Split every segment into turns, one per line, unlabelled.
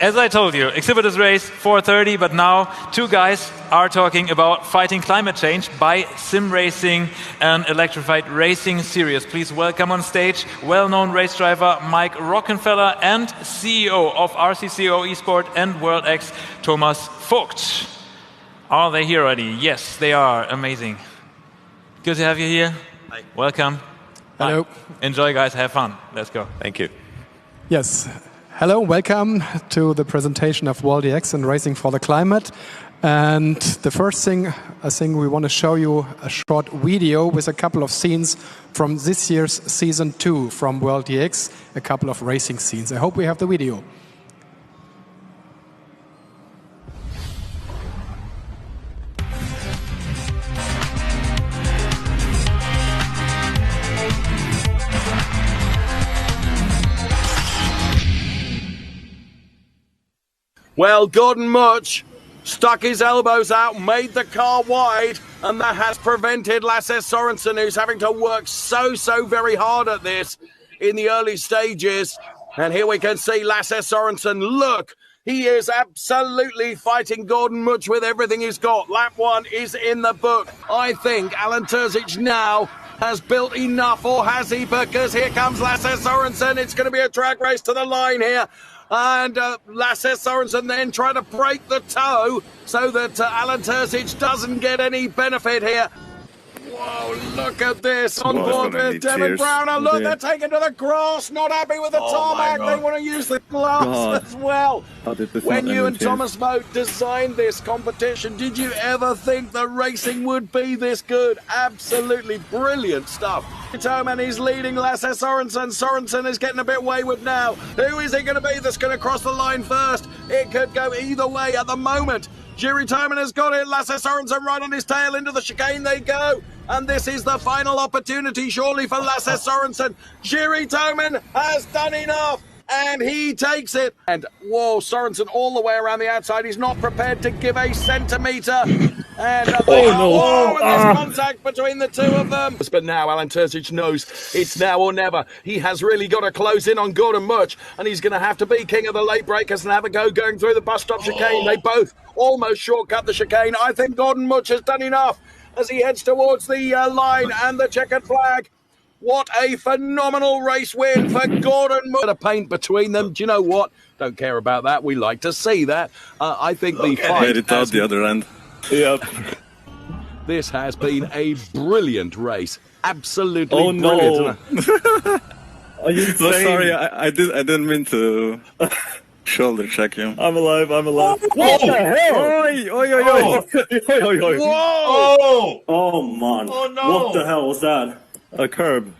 As I told you, exhibitors race 4:30, but now two guys are talking about fighting climate change by sim racing and electrified racing series. Please welcome on stage well-known race driver Mike Rockenfeller and CEO of RCCO Esport and World X, Thomas Voigt. Are they here already? Yes, they are. Amazing. Good to have you here.
Hi.
Welcome.
Hello.
Enjoy, guys. Have fun. Let's go.
Thank you.
Yes. Hello, welcome to the presentation of World X and Racing for the Climate. And the first thing, I think we want to show you a short video with a couple of scenes from this year's Season 2 from World X, a couple of racing scenes. I hope we have the video.
Well, Gordon Much stuck his elbows out, made the car wide, and that has prevented Lasse Sorensen, who's having to work so very hard at this in the early stages. And here we can see Lasse Sorensen. Look, he is absolutely fighting Gordon Much with everything he's got. Lap 1 is in the book. I think Alan Terzic now has built enough, or has he? Because here comes Lasse Sorensen. It's going to be a drag race to the line here. And Lasse Sorensen then trying to break the toe so that Alan Terzic doesn't get any benefit here. Whoa, look at this. On board with Devin Browner. Look, they're taking to the grass. Not happy with the tarmac. They want to use the glass as well. When you and Thomas Voigt designed this competition, did you ever think the racing would be this good? Absolutely brilliant stuff. Toman is leading Lasse Sorensen. Sorensen is getting a bit wayward now. Who is it going to be that's going to cross the line first? It could go either way at the moment. Jiri Toman has got it. Lasse Sorensen right on his tail. Into the chicane they go. And this is the final opportunity, surely, for Lasse Sorensen. Jiri Toman has done enough. And he takes it. And, whoa, Sorensen all the way around the outside. He's not prepared to give a centimetre. And there's contact between the two of them. But now Alan Terzic knows it's now or never. He has really got to close in on Gordon Much. And he's going to have to be king of the late breakers and have a go going through the bus stop chicane. They both almost shortcut the chicane. I think Gordon Much has done enough as he heads towards the line and the checkered flag. What a phenomenal race win for Gordon Much. A paint between them. Do you know what? Don't care about that. We like to see that. I think the fight
made it out the other end. Yep.
This has been a brilliant race. Absolutely brilliant.
Are you so sorry? I didn't mean to shoulder check you.
I'm alive. What the hell?
Whoa!
Oh man!
Oh no!
What the hell was that? A curb.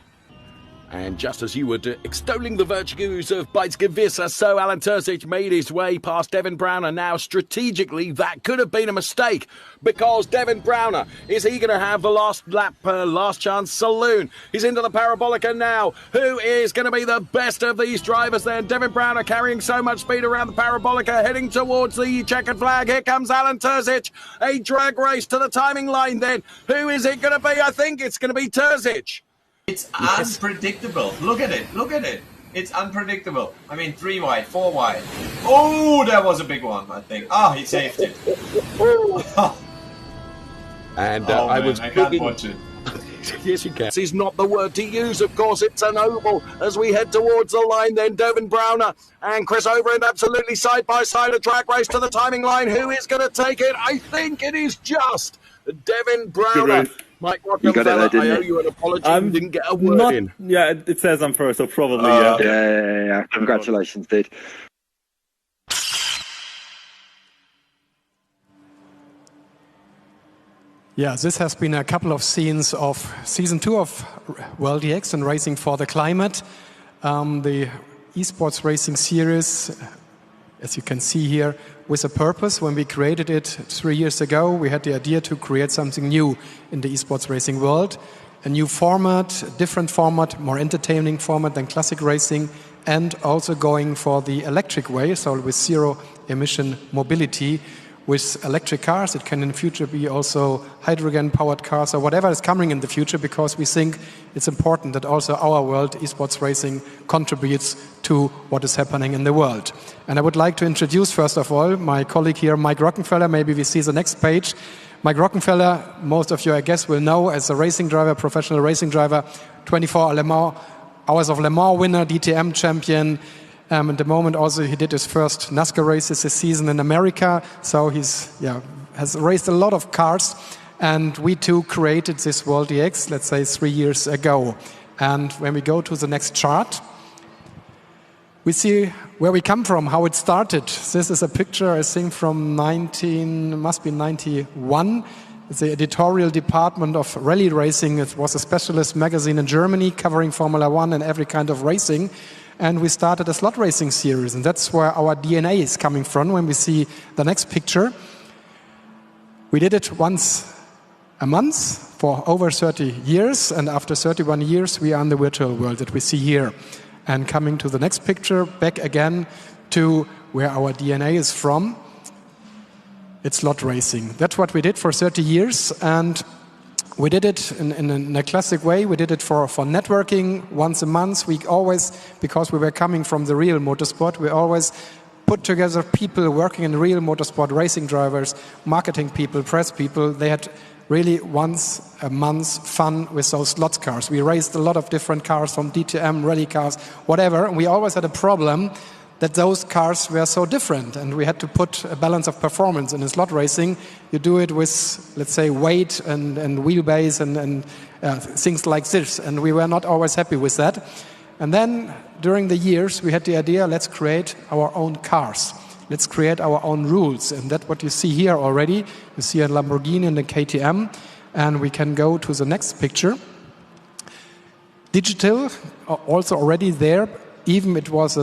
And just as you were extolling the virtues of Beitzgewisse, so Alan Terzic made his way past Devin Browner. Now, strategically, that could have been a mistake, because Devin Browner, is he going to have the last lap, last chance saloon? He's into the Parabolica now. Who is going to be the best of these drivers then? Devin Browner carrying so much speed around the Parabolica, heading towards the checkered flag. Here comes Alan Terzic. A drag race to the timing line then. Who is it going to be? I think it's going to be Terzic.
It's unpredictable. Look at it. It's unpredictable. I mean, 3 wide, 4 wide. Oh, that was a big one, I think. Oh, he saved it.
And I
can't watch it.
Yes, you can. This is not the word to use, of course. It's an oval as we head towards the line. Then Devin Browner and Chris Overend absolutely side by side. A drag race to the timing line. Who is going to take it? I think it is just Devin Browner. Mike Rockenfeller, I owe you an apology. You didn't get a word in.
Yeah, it says I'm first, so probably,
Yeah. Congratulations, dude.
Yeah, this has been a couple of scenes of Season 2 of World X and Racing for the Climate. The esports racing series, as you can see here, with a purpose. When we created it 3 years ago, we had the idea to create something new in the esports racing world. A new format, a different format, more entertaining format than classic racing, and also going for the electric way, so with zero emission mobility, with electric cars. It can in the future be also hydrogen-powered cars or whatever is coming in the future, because we think it's important that also our world, esports racing, contributes to what is happening in the world. And I would like to introduce, first of all, my colleague here, Mike Rockenfeller. Maybe we see the next page. Mike Rockenfeller, most of you, I guess, will know as a racing driver, professional racing driver, 24 Hours of Le Mans winner, DTM champion. At the moment also he did his first NASCAR races this season in America, so he's has raced a lot of cars, and we too created this World EX, let's say 3 years ago. And when we go to the next chart, we see where we come from, how it started. This is a picture, I think, from 91. The editorial department of rally racing. It was a specialist magazine in Germany covering Formula One and every kind of racing. And we started a slot racing series, and that's where our DNA is coming from. When we see the next picture, we did it once a month for over 30 years, and after 31 years we are in the virtual world that we see here. And coming to the next picture, back again to where our DNA is from, it's slot racing. That's what we did for 30 years, and we did it in a classic way. We did it for networking once a month. We always, because we were coming from the real motorsport, we always put together people working in real motorsport, racing drivers, marketing people, press people. They had really once a month fun with those slot cars. We raced a lot of different cars, from DTM, rally cars, whatever. And we always had a problem that those cars were so different, and we had to put a balance of performance. In a slot racing, you do it with, let's say, weight and wheelbase and things like this, and we were not always happy with that. And then, during the years, we had the idea, let's create our own cars. Let's create our own rules, and that's what you see here already. You see a Lamborghini and a KTM, and we can go to the next picture. Digital, also already there. Even it was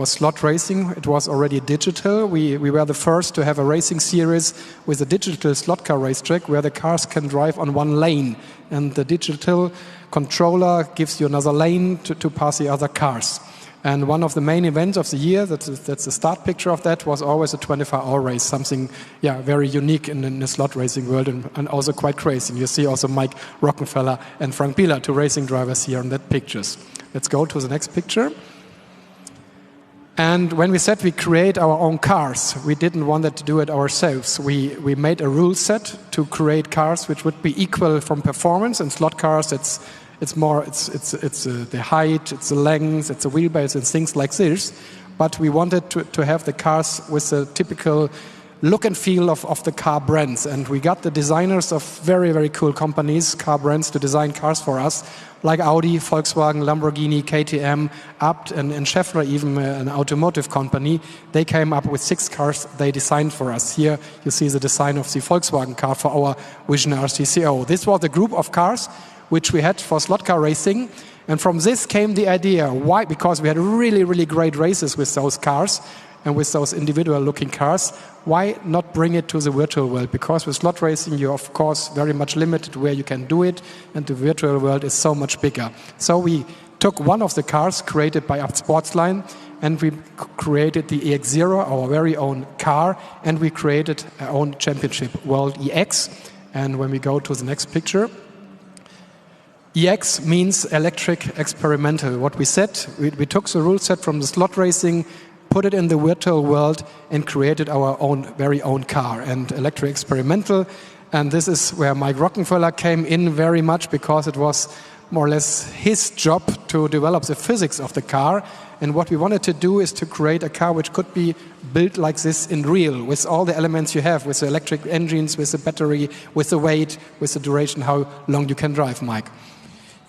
slot racing. It was already digital. We were the first to have a racing series with a digital slot car racetrack where the cars can drive on one lane, and the digital controller gives you another lane to pass the other cars. And one of the main events of the year, that's the start picture of that, was always a 24-hour race, something very unique in the slot racing world, and also quite crazy. You see also Mike Rockenfeller and Frank Bieler, two racing drivers here in that pictures. Let's go to the next picture. And when we said we create our own cars, we didn't want to do it ourselves. We made a rule set to create cars which would be equal from performance. In slot cars, it's the height, it's the length, it's the wheelbase, and things like this. But we wanted to have the cars with the typical look and feel of the car brands. And we got the designers of very, very cool companies, car brands, to design cars for us, like Audi, Volkswagen, Lamborghini, KTM, Abt, and Schaeffler, even an automotive company. They came up with 6 cars they designed for us. Here you see the design of the Volkswagen car for our Vision RCCO. This was the group of cars which we had for slot car racing. And from this came the idea. Why? Because we had really, really great races with those cars and with those individual looking cars. Why not bring it to the virtual world? Because with slot racing, you're of course very much limited where you can do it, and the virtual world is so much bigger. So we took one of the cars created by Abt Sportsline, and we created the EX0, our very own car, and we created our own championship, World EX. And when we go to the next picture, EX means electric experimental. What we said, we took the rule set from the slot racing, put it in the virtual world, and created our own very own car, and electric experimental. And this is where Mike Rockenfeller came in very much, because it was more or less his job to develop the physics of the car. And what we wanted to do is to create a car which could be built like this in real, with all the elements you have, with the electric engines, with the battery, with the weight, with the duration, how long you can drive, Mike.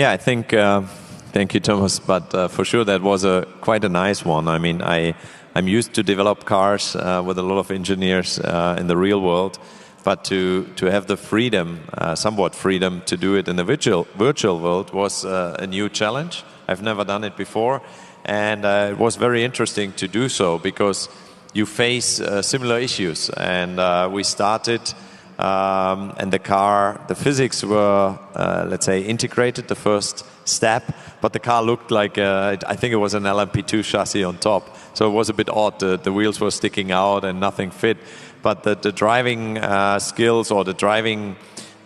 Yeah, I think, thank you, Thomas, but for sure that was quite a nice one. I mean, I'm used to develop cars with a lot of engineers in the real world, but to have the freedom, somewhat freedom, to do it in the virtual world was a new challenge. I've never done it before, and it was very interesting to do so, because you face similar issues. And we started, and the physics were, let's say, integrated. The first step, but the car looked like, I think it was an LMP2 chassis on top. So it was a bit odd. The wheels were sticking out and nothing fit. But the driving skills or the driving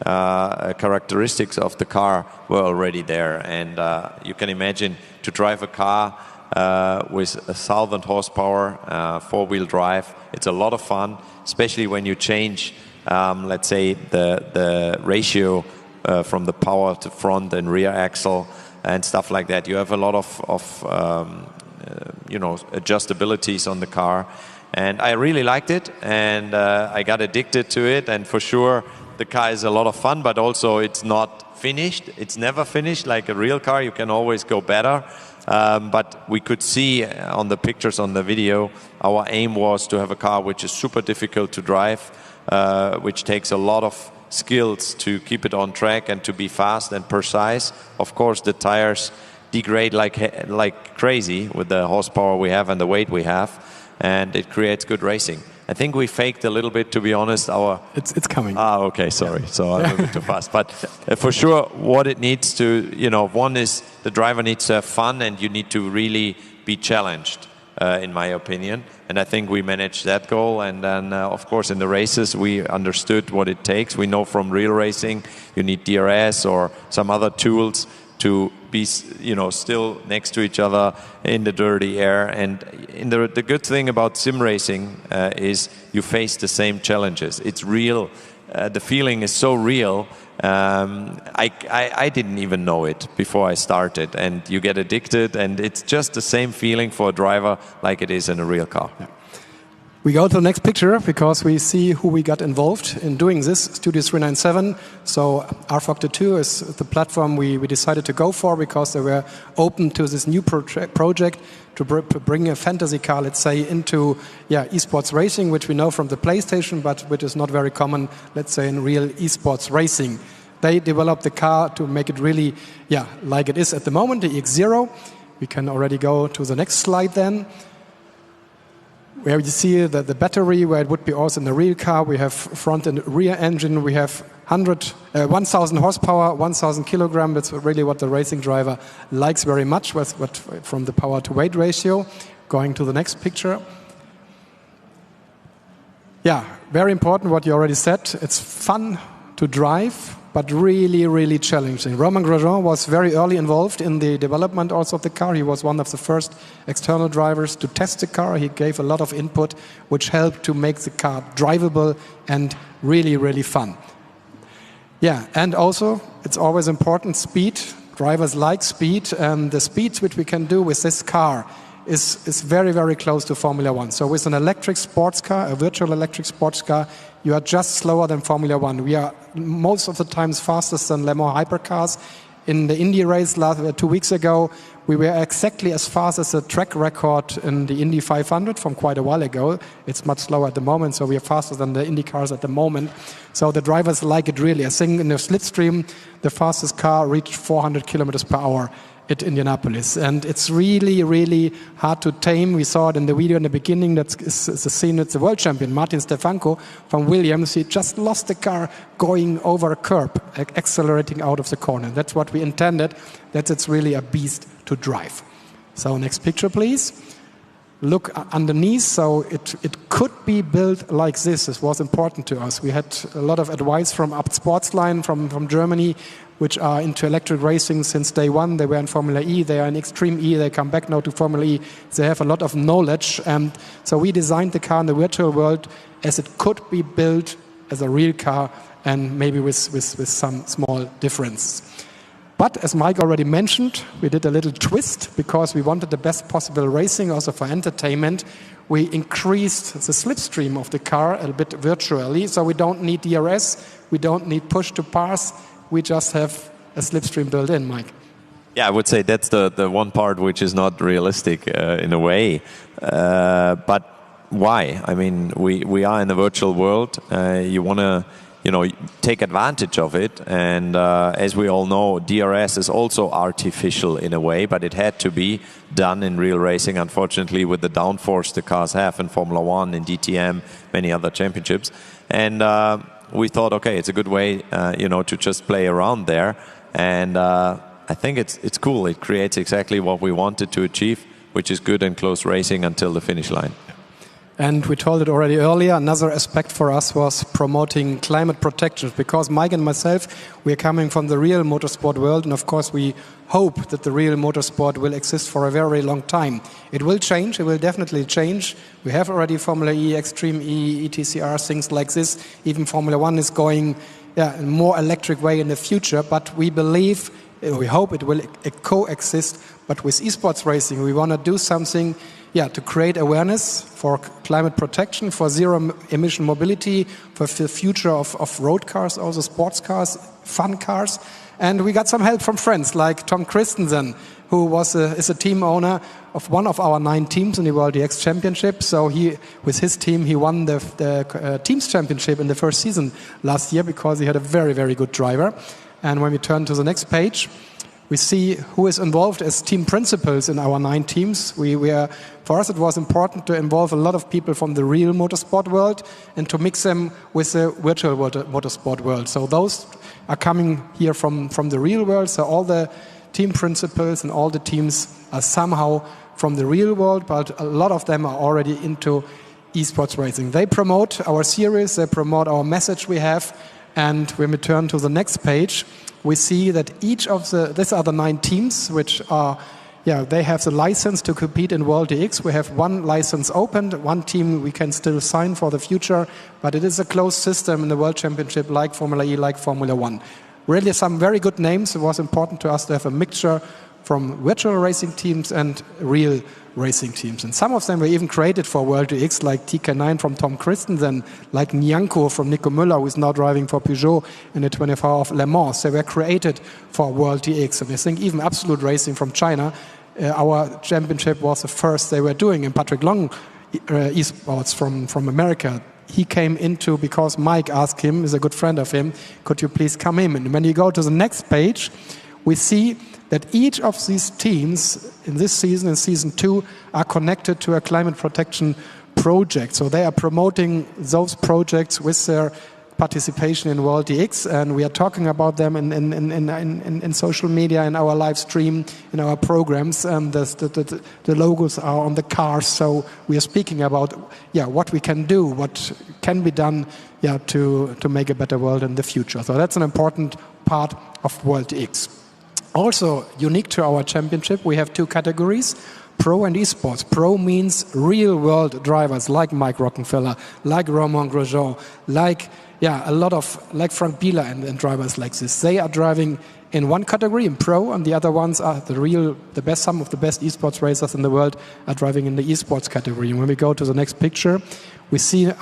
characteristics of the car were already there. And you can imagine to drive a car with 1,000 horsepower, 4-wheel drive, it's a lot of fun, especially when you change, let's say, the ratio from the power to front and rear axle and stuff like that. You have a lot of you know, adjustabilities on the car. And I really liked it, and I got addicted to it. And for sure, the car is a lot of fun, but also it's not finished. It's never finished like a real car. You can always go better. But we could see on the pictures, on the video, our aim was to have a car which is super difficult to drive, which takes a lot of skills to keep it on track and to be fast and precise. Of course, the tires degrade like crazy with the horsepower we have and the weight we have, and it creates good racing. I think we faked a little bit, to be honest.
It's coming.
Okay, sorry. So I'm a bit too fast. But for sure, what it needs to, you know, one is the driver needs to have fun, and you need to really be challenged, in my opinion. And I think we managed that goal. And then, of course, in the races, we understood what it takes. We know from real racing, you need DRS or some other tools to be, you know, still next to each other in the dirty air. And the good thing about sim racing is you face the same challenges. It's real. The feeling is so real. I didn't even know it before I started. And you get addicted, and it's just the same feeling for a driver like it is in a real car.
Yeah. We go to the next picture because we see who we got involved in doing this, Studio 397. So rFactor2 is the platform we decided to go for because they were open to this new project to bring a fantasy car, let's say, into esports racing, which we know from the PlayStation, but which is not very common, let's say, in real esports racing. They developed the car to make it really, like it is at the moment, the X0. We can already go to the next slide then, where you see the battery, where it would be also in the real car. We have front and rear engine. We have 1,000 horsepower, 1,000 kilogram. That's really what the racing driver likes very much, from the power to weight ratio. Going to the next picture. Yeah, very important what you already said. It's fun to drive, but really, really challenging. Romain Grosjean was very early involved in the development also of the car. He was one of the first external drivers to test the car. He gave a lot of input, which helped to make the car drivable and really, really fun. Yeah, and also, it's always important, speed. Drivers like speed, and the speeds which we can do with this car is very, very close to Formula One. So with an electric sports car, a virtual electric sports car, you are just slower than Formula One. We are most of the times fastest than Le Mans hypercars. In the Indy race 2 weeks ago, we were exactly as fast as the track record in the Indy 500 from quite a while ago. It's much slower at the moment, so we are faster than the Indy cars at the moment. So the drivers like it really. I think in the slipstream, the fastest car reached 400 kilometers per hour at Indianapolis. And it's really, really hard to tame. We saw it in the video in the beginning. That's the scene with the world champion, Martin Stefanko from Williams. He just lost the car going over a curb, accelerating out of the corner. That's what we intended. That it's really a beast to drive. So next picture, please. Look underneath. So it could be built like this. This was important to us. We had a lot of advice from Abt Sportsline from Germany, which are into electric racing since day one. They were in Formula E, they are in Extreme E, they come back now to Formula E. They have a lot of knowledge. And so we designed the car in the virtual world as it could be built as a real car, and maybe with some small difference. But as Mike already mentioned, we did a little twist because we wanted the best possible racing also for entertainment. We increased the slipstream of the car a bit virtually, so we don't need DRS, we don't need push to pass. We just have a slipstream built in, Mike.
Yeah, I would say that's the one part which is not realistic in a way. But why? I mean, we are in a virtual world. You want to, take advantage of it. And as we all know, DRS is also artificial in a way, but it had to be done in real racing, unfortunately, with the downforce the cars have in Formula One, in DTM, many other championships. And we thought, okay, it's a good way, to just play around there. And I think it's cool. It creates exactly what we wanted to achieve, which is good and close racing until the finish line.
And we told it already earlier, another aspect for us was promoting climate protection, because Mike and myself, we are coming from the real motorsport world, and of course we hope that the real motorsport will exist for a very long time. It will change, it will definitely change. We have already Formula E, Extreme E, ETCR, things like this. Even Formula One is going in a more electric way in the future, but we believe, we hope it will coexist. But with esports racing, we want to do something to create awareness for climate protection, for zero-emission mobility, for the future of road cars, also sports cars, fun cars. And we got some help from friends like Tom Christensen, who is a team owner of one of our 9 teams in the World DX Championship. So with his team, he won the teams championship in the first season last year because he had a very good driver. And when we turn to the next page, we see who is involved as team principals in our 9 teams. For us, it was important to involve a lot of people from the real motorsport world and to mix them with the virtual motorsport world. So those are coming here from the real world. So all the team principals and all the teams are somehow from the real world, but a lot of them are already into esports racing. They promote our series, they promote our message we have. And when we turn to the next page, we see that these are the 9 teams, which are, they have the license to compete in World DX. We have 1 license opened, 1 team we can still sign for the future, but it is a closed system in the World Championship like Formula E, like Formula One. Really some very good names. It was important to us to have a mixture from virtual racing teams and real racing teams. And some of them were even created for World DX, like TK9 from Tom Christensen, like Nyangko from Nico Müller, who is now driving for Peugeot in the 24 Hours of Le Mans. They were created for World DX. And I think even Absolute Racing from China, our championship was the first they were doing. And Patrick Long, esports from America, he came into because Mike asked him, is a good friend of him, could you please come in? And when you go to the next page, we see that each of these teams in this season, in season 2, are connected to a climate protection project. So they are promoting those projects with their participation in World DX, and we are talking about them in social media, in our live stream, in our programs. The logos are on the cars, so we are speaking about what we can do, what can be done to make a better world in the future. So that's an important part of World DX. Also unique to our championship, we have 2 categories, Pro and Esports. Pro means real-world drivers like Mike Rockenfeller, like Romain Grosjean, like Frank Bieler and drivers like this. They are driving in one category, in Pro, and the other ones are some of the best esports racers in the world are driving in the esports category. And when we go to the next picture, we see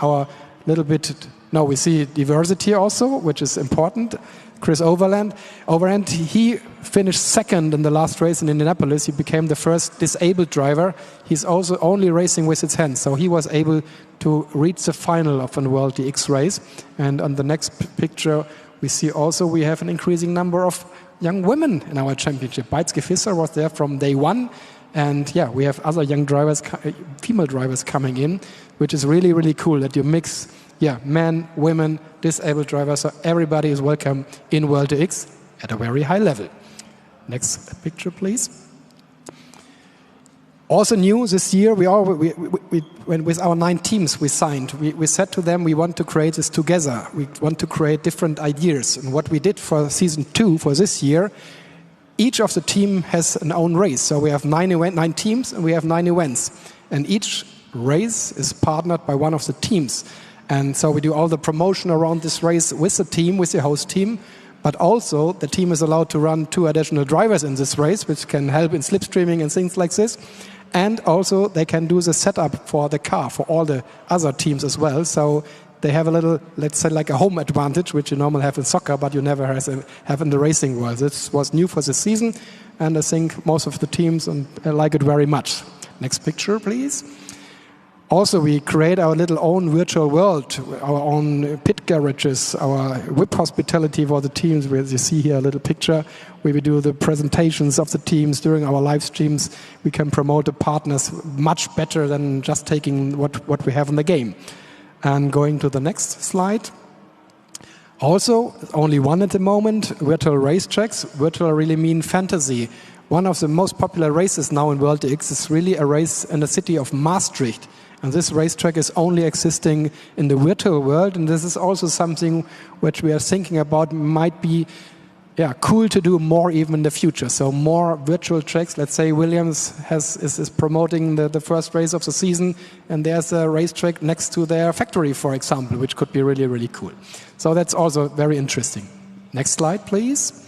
we see diversity also, which is important. Chris Overend, he finished 2nd in the last race in Indianapolis. He became the first disabled driver. He's also only racing with his hands, so he was able to reach the final of a World DX race. And on the next picture, we see also we have an increasing number of young women in our championship. Beitske Visser was there from day 1. And we have other young drivers, female drivers coming in, which is really cool that you mix men, women, disabled drivers, so everybody is welcome in World DX at a very high level. Next picture, please. Also new this year, with our 9 teams we signed, we said to them we want to create this together. We want to create different ideas. And what we did for season 2, for this year, each of the team has an own race. So we have 9 teams and we have 9 events. And each race is partnered by one of the teams. And so we do all the promotion around this race with the team, with the host team. But also the team is allowed to run 2 additional drivers in this race, which can help in slipstreaming and things like this. And also they can do the setup for the car for all the other teams as well. So they have a little, let's say, like a home advantage, which you normally have in soccer, but you never have in the racing world. This was new for this season, and I think most of the teams like it very much. Next picture, please. Also, we create our little own virtual world, our own pit garages, our whip hospitality for the teams. As you see here, a little picture where we do the presentations of the teams during our live streams. We can promote the partners much better than just taking what we have in the game. And going to the next slide. Also, only one at the moment, virtual racetracks. Virtual really mean fantasy. One of the most popular races now in World X is really a race in the city of Maastricht. And this racetrack is only existing in the virtual world. And this is also something which we are thinking about might be cool to do more even in the future. So more virtual tracks. Let's say Williams is promoting the first race of the season, and there's a racetrack next to their factory, for example, which could be really, really cool. So that's also very interesting. Next slide, please.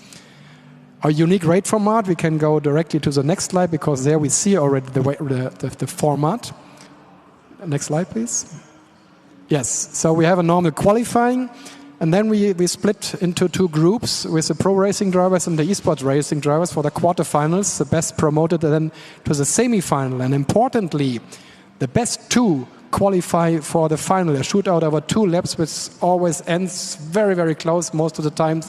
Our unique rate format, we can go directly to the next slide because there we see already the format. Next slide, please. Yes, so we have a normal qualifying. And then we split into two groups with the pro racing drivers and the esports racing drivers for the quarterfinals. The best promoted then to the semi-final. And importantly, the best two qualify for the final. A shootout over 2 laps, which always ends very, very close. Most of the times,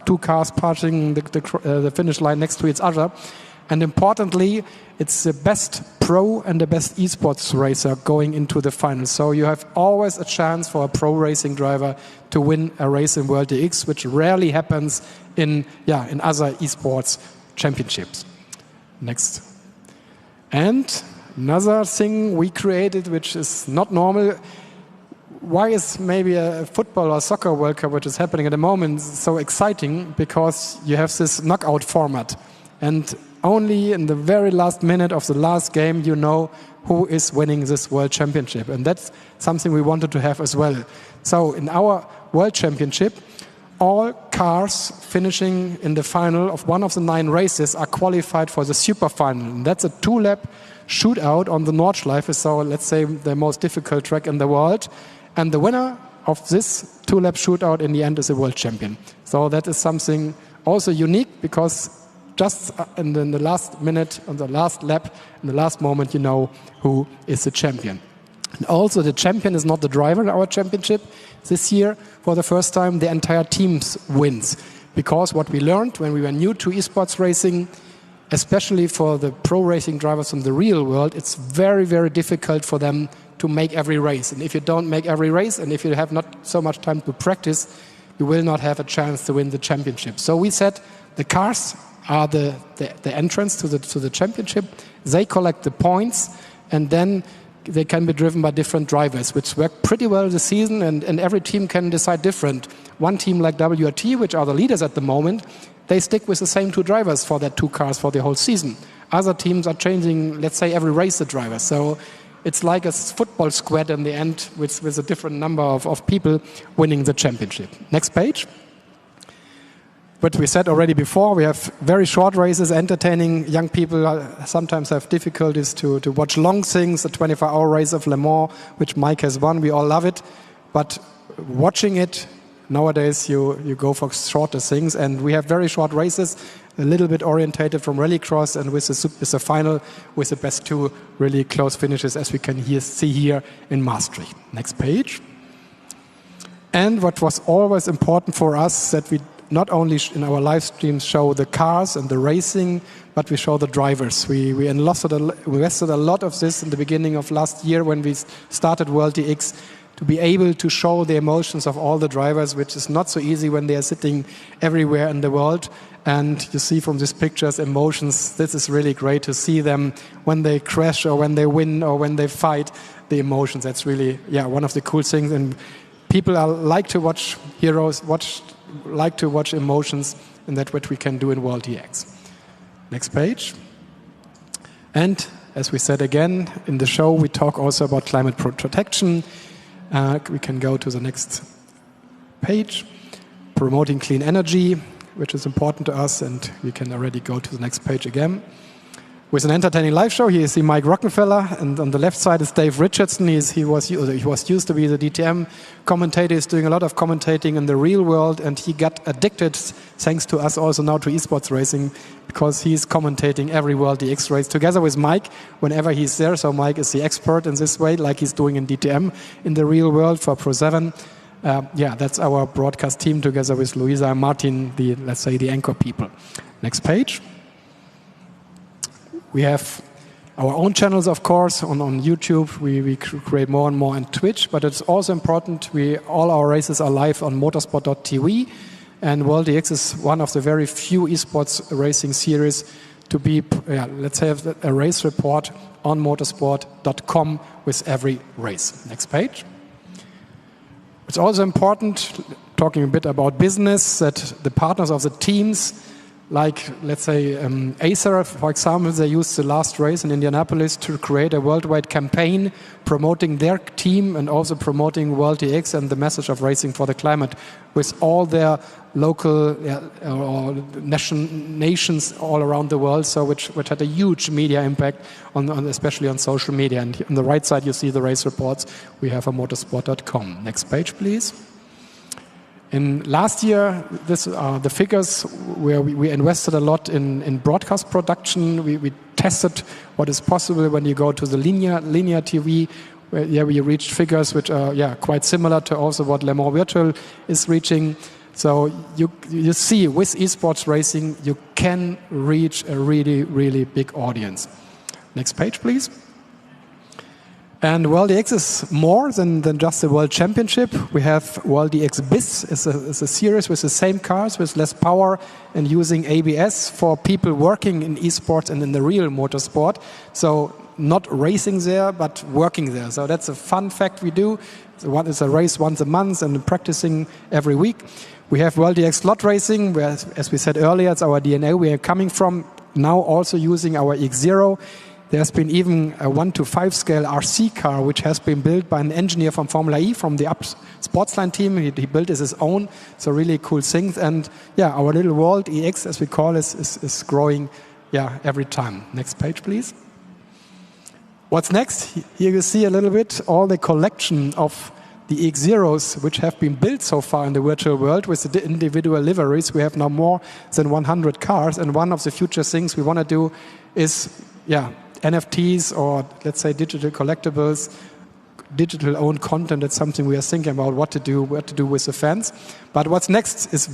2 cars passing the finish line next to each other. And importantly, it's the best pro and the best esports racer going into the final. So you have always a chance for a pro racing driver to win a race in World X, which rarely happens in other esports championships. Next. And another thing we created, which is not normal. Why is maybe a football or soccer World Cup, which is happening at the moment, so exciting? Because you have this knockout format. And only in the very last minute of the last game, you know who is winning this World Championship. And that's something we wanted to have as well. So in our World Championship, all cars finishing in the final of one of the 9 races are qualified for the super final. And that's a 2-lap shootout on the Nordschleife. So let's say the most difficult track in the world. And the winner of this 2-lap shootout in the end is a world champion. So that is something also unique because just in the last minute, on the last lap, in the last moment, you know who is the champion. And also the champion is not the driver in our championship. This year, for the first time, the entire team wins. Because what we learned when we were new to esports racing, especially for the pro racing drivers from the real world, it's very, very difficult for them to make every race. And if you don't make every race, and if you have not so much time to practice, you will not have a chance to win the championship. So we said the cars are the entrance to the championship. They collect the points, and then they can be driven by different drivers, which work pretty well this season, and every team can decide different. One team like WRT, which are the leaders at the moment, they stick with the same 2 drivers for their 2 cars for the whole season. Other teams are changing, let's say, every race the driver. So it's like a football squad in the end with a different number of people winning the championship. Next page. But we said already before, we have very short races, entertaining. Young people sometimes have difficulties to watch long things, the 24-hour race of Le Mans, which Mike has won. We all love it. But watching it, nowadays you go for shorter things. And we have very short races, a little bit orientated from rallycross, and with the final, with the best 2 really close finishes, as we can see here in Maastricht. Next page. And what was always important for us, that we not only in our live streams show the cars and the racing, but we show the drivers. We invested a lot of this in the beginning of last year when we started World DX, to be able to show the emotions of all the drivers, which is not so easy when they are sitting everywhere in the world. And you see from these pictures emotions. This is really great to see them when they crash or when they win or when they fight, the emotions. That's really one of the cool things. And people like to watch heroes, like to watch emotions, and that's what we can do in World DX. Next page. And as we said again, in the show we talk also about climate protection. We can go to the next page. Promoting clean energy, which is important to us, and we can already go to the next page again. With an entertaining live show, here you see Mike Rockenfeller, and on the left side is Dave Richardson. He was used to be the DTM commentator. He's doing a lot of commentating in the real world, and he got addicted, thanks to us also now, to esports racing, because he's commentating every World DX race together with Mike whenever he's there. So Mike is the expert in this way, like he's doing in DTM in the real world for Pro 7. That's our broadcast team together with Luisa and Martin, let's say the anchor people. Next page. We have our own channels, of course, on YouTube. We create more and more on Twitch, but it's also important. All our races are live on motorsport.tv, and World EX is one of the very few esports racing series to be, let's have a race report on motorsport.com with every race. Next page. It's also important, talking a bit about business, that the partners of the teams, like, let's say, Acer, for example, they used the last race in Indianapolis to create a worldwide campaign promoting their team and also promoting World EX and the message of racing for the climate with all their local or nations all around the world, so which had a huge media impact, especially on social media. And on the right side, you see the race reports we have on motorsport.com. Next page, please. In last year, this are the figures where we invested a lot in broadcast production. We tested what is possible when you go to the linear TV, where we reached figures which are quite similar to also what Le Mans Virtual is reaching. So you see, with esports racing, you can reach a really, really big audience. Next page, please. And World EX is more than just a World Championship. We have World EX BIS. It's a series with the same cars, with less power and using ABS for people working in esports and in the real motorsport. So not racing there, but working there. So that's a fun fact we do. It's a race once a month and practicing every week. We have World EX slot racing, where, as we said earlier, it's our DNA. We are coming from now also using our X0. There's been even a 1:5 scale RC car, which has been built by an engineer from Formula E, from the Up Sportsline team. He built it his own, so really cool things. And our little World EX, as we call it, is growing every time. Next page, please. What's next? Here you see a little bit all the collection of the X0s which have been built so far in the virtual world with the individual liveries. We have now more than 100 cars, and one of the future things we want to do is NFTs, or let's say digital collectibles, digital owned content. That's something we are thinking about what to do with the fans. But what's next is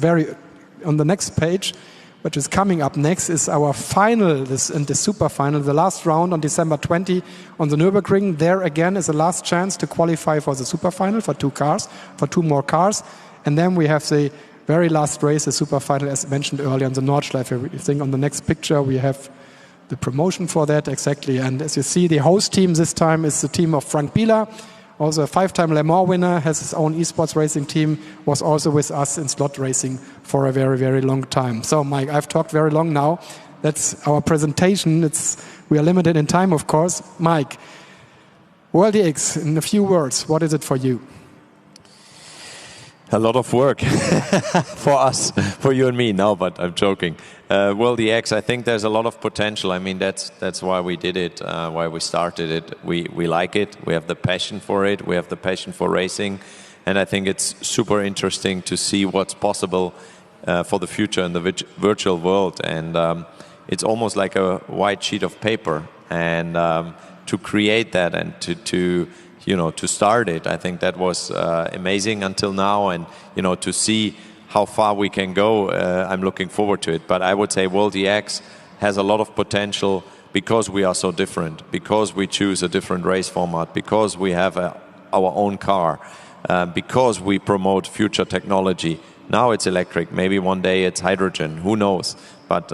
on the next page, which is coming up next, is our final, the super final, the last round on December 20 on the Nürburgring. There again is the last chance to qualify for the super final for two more cars. And then we have the very last race, the super final, as mentioned earlier, on the Nordschleife. I think on the next picture we have the promotion for that, exactly. And as you see, the host team this time is the team of Frank Bieler, also a 5-time Le Mans winner, has his own esports racing team, was also with us in slot racing for a very, very long time. So, Mike, I've talked very long now. That's our presentation. We are limited in time, of course. Mike, World EX, in a few words, what is it for you?
A lot of work for us, for you and me. No, but I'm joking. World EX, I think there's a lot of potential. I mean, that's why we did it, why we started it. We like it. We have the passion for it. We have the passion for racing. And I think it's super interesting to see what's possible for the future in the virtual world. And it's almost like a white sheet of paper. And to create that and to start it, I think that was amazing until now, and to see how far we can go, I'm looking forward to it. But I would say World EX has a lot of potential because we are so different, because we choose a different race format, because we have our own car, because we promote future technology. Now it's electric, maybe one day it's hydrogen, who knows? But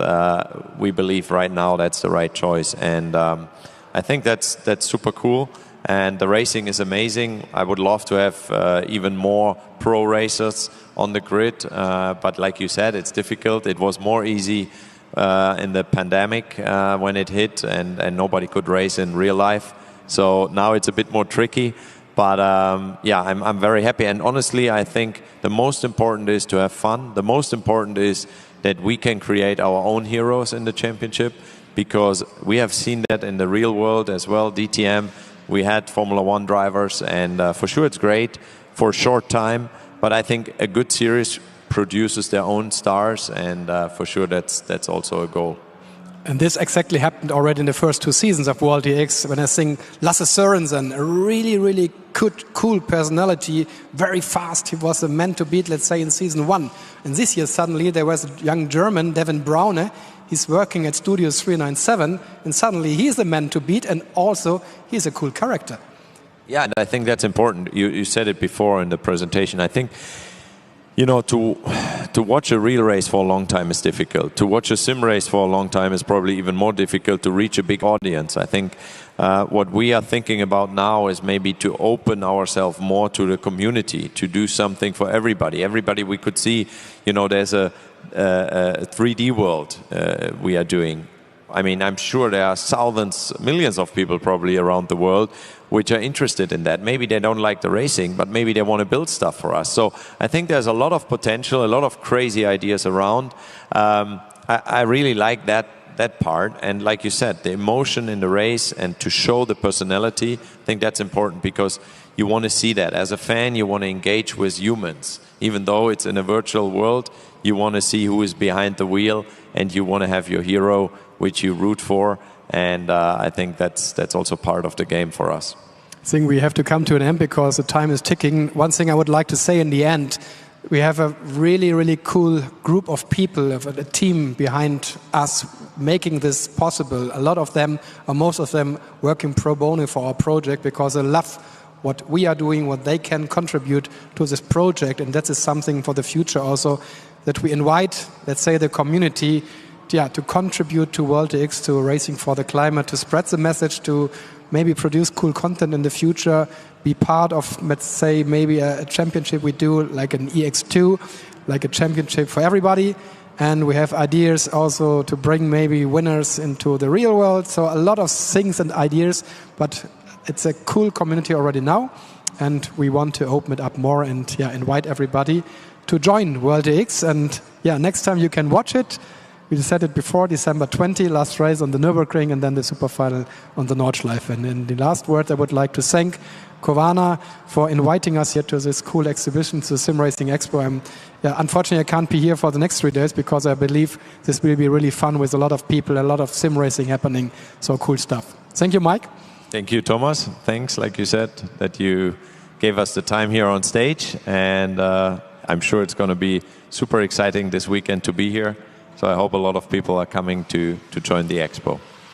we believe right now that's the right choice, and I think that's super cool. And the racing is amazing. I would love to have even more pro racers on the grid, but like you said, it's difficult. It was more easy in the pandemic when it hit and nobody could race in real life. So now it's a bit more tricky, but I'm very happy. And honestly, I think the most important is to have fun. The most important is that we can create our own heroes in the championship, because we have seen that in the real world as well. DTM, we had Formula One drivers, and for sure it's great for a short time, but I think a good series produces their own stars, and for sure that's also a goal.
And this exactly happened already in the first 2 seasons of World EX, when I think Lasse Sørensen, a really, really good, cool personality, very fast. He was a man to beat, let's say, in season 1. And this year, suddenly, there was a young German, Devin Braune. he's working at Studio 397, and suddenly he's the man to beat, and also he's a cool character.
Yeah, and I think that's important. You said it before in the presentation. I think, you know, to watch a real race for a long time is difficult. To watch a sim race for a long time is probably even more difficult to reach a big audience. I think what we are thinking about now is maybe to open ourselves more to the community, to do something for everybody. Everybody we could see, you know, there's a 3D world we are doing. I mean, I'm sure there are thousands, millions of people probably around the world which are interested in that. Maybe they don't like the racing, but maybe they want to build stuff for us. So I think there's a lot of potential, a lot of crazy ideas around. I really like that part. And like you said, the emotion in the race and to show the personality, I think that's important because you want to see that. As a fan, you want to engage with humans. Even though it's in a virtual world, you want to see who is behind the wheel and you want to have your hero which you root for. And I think that's also part of the game for us.
I think we have to come to an end because the time is ticking. One thing I would like to say in the end, we have a really, really cool group of people, a team behind us making this possible. A lot of them, or most of them, working pro bono for our project because they love what we are doing, what they can contribute to this project. And that is something for the future also, that we invite, let's say, the community to contribute to World X, to Racing for the Climate, to spread the message, to maybe produce cool content in the future, be part of, let's say, maybe a championship we do, like an EX2, like a championship for everybody. And we have ideas also to bring maybe winners into the real world. So a lot of things and ideas, but it's a cool community already now. And we want to open it up more and invite everybody to join World X. And next time you can watch it. We said it before, December 20, last race on the Nürburgring, and then the super final on the Nordschleife. And in the last word, I would like to thank Kovana for inviting us here to this cool exhibition, to Sim Racing Expo. Unfortunately, I can't be here for the next 3 days because I believe this will be really fun with a lot of people, a lot of sim racing happening. So cool stuff. Thank you, Mike.
Thank you, Thomas. Thanks, like you said, that you gave us the time here on stage. And I'm sure it's going to be super exciting this weekend to be here. So I hope a lot of people are coming to join the Expo.